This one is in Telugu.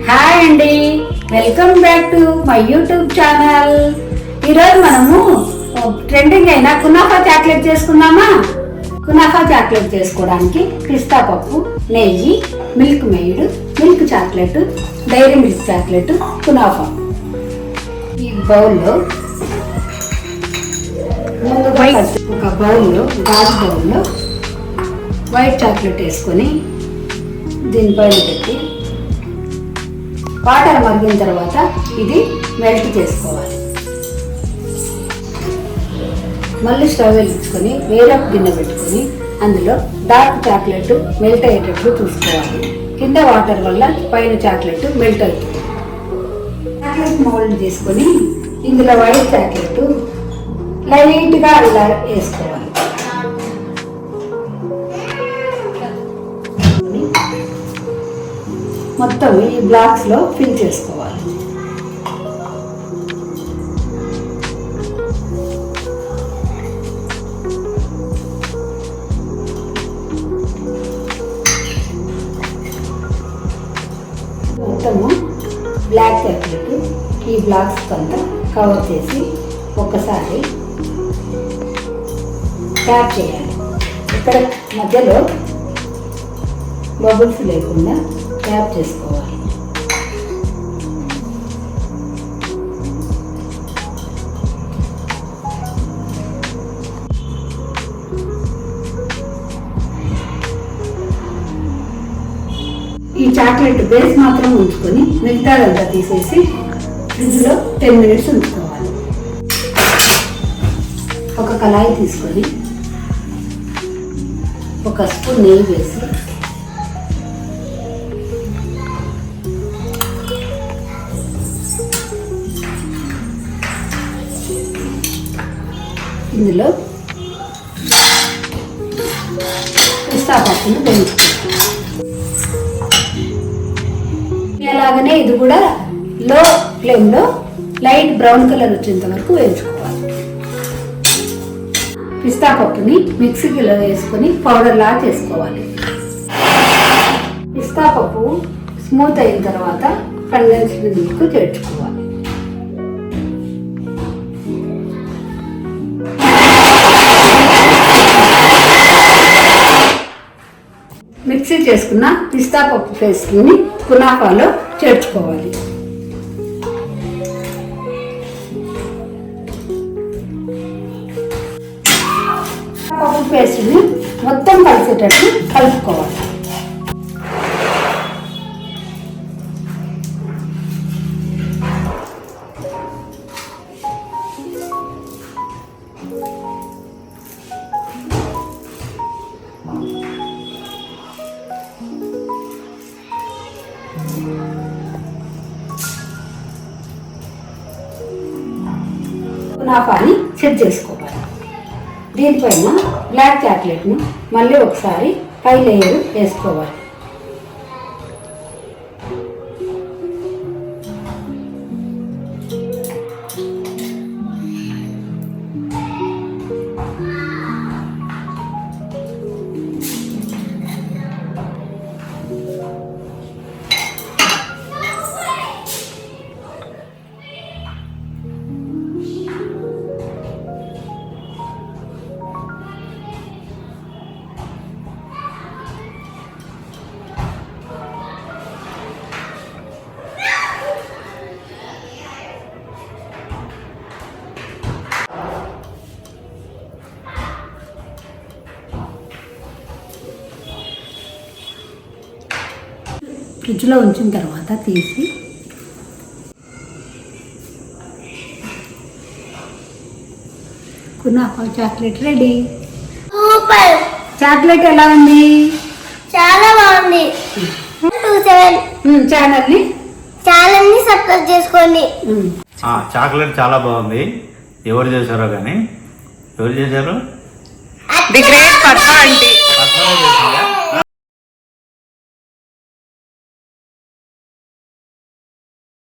హాయ్ అండి, welcome back to my YouTube channel. ఈరోజు మనము ట్రెండింగ్ అయిన కునాఫా చాక్లెట్ చేసుకుందామా? కునాఫా చాక్లెట్ చేసుకోవడానికి పిస్తా పప్పు, నెయ్యి, Milkmaid, milk chocolate, Dairy Milk chocolate, kunafa. ఈ బౌల్లో ముందుగా ఒక బౌల్లో గాజు బౌల్లో వైట్ చాక్లెట్ వేసుకొని దీనిపైన పెట్టి వాటర్ మరిగిన తర్వాత ఇది మెల్ట్ చేసుకోవాలి. మళ్ళీ స్టవ్ వెలిగించుకొని వేరొక గిన్నె పెట్టుకొని అందులో డార్క్ చాక్లెట్ మెల్ట్ అయ్యేటట్లు చూసుకోవాలి. కింద వాటర్ వల్ల పైన చాక్లెట్ మెల్ట్ అవుతుంది. చాక్లెట్ మౌల్డ్ తీసుకొని ఇందులో వైట్ చాక్లెట్ లైట్గా ఇలా వేసుకోవాలి. మొత్తం ఈ బ్లాక్స్లో ఫిల్ చేసుకోవాలి. మొత్తము బ్లాక్ చాక్లెట్ ఈ బ్లాక్స్ అంతా కవర్ చేసి ఒక్కసారి ట్యాప్ చేయాలి. ఇక్కడ మధ్యలో బబుల్స్ లేకుండా ట్యాప్ చేసుకోవాలి. ఈ చాక్లెట్ బేస్ మాత్రం ఉంచుకొని మిగతాదంతా తీసేసి ఫ్రిడ్జ్లో 10 minutes ఉంచుకోవాలి. ఒక కళాయి తీసుకొని ఒక స్పూన్ నెయ్యి వేసి ఇందులో పిస్తా పప్పును వేయించుకోవాలి. అలాగనే ఇది కూడా లో ఫ్లేమ్లో లైట్ బ్రౌన్ కలర్ వచ్చేంత వరకు వేయించుకోవాలి. పిస్తా పప్పుని మిక్సీలో వేసుకొని పౌడర్ లా చేసుకోవాలి. పిస్తా పప్పు స్మూత్ అయిన తర్వాత కండెన్స్డ్ మిల్క్ చేర్చుకోవాలి. మిక్సీ చేసుకున్న పిస్తా పప్పు పేస్ట్ని కునాఫాలో చేర్చుకోవాలి. పప్పు పేస్ట్ని మొత్తం కలిసేటట్టు కలుపుకోవాలి. కునాఫాని సెట్ చేసుకోవాలి. దీనిపైన బ్లాక్ చాక్లెట్ను మళ్ళీ ఒకసారి పై లేయర్ వేసుకోవాలి. ఫ్రిడ్జ్లో ఉంచిన తర్వాత తీసి kunafa chocolate ready. Super! Chocolate ఎలా ఉంది? చాలా బాగుంది. ఛానల్ని సబ్స్క్రైబ్ చేసుకోండి. చాక్లెట్ చాలా బాగుంది. ఎవరు చేశారో కానీ ఎవరు చేశారు? The great Padma aunty. పద్మనే చేసిందా?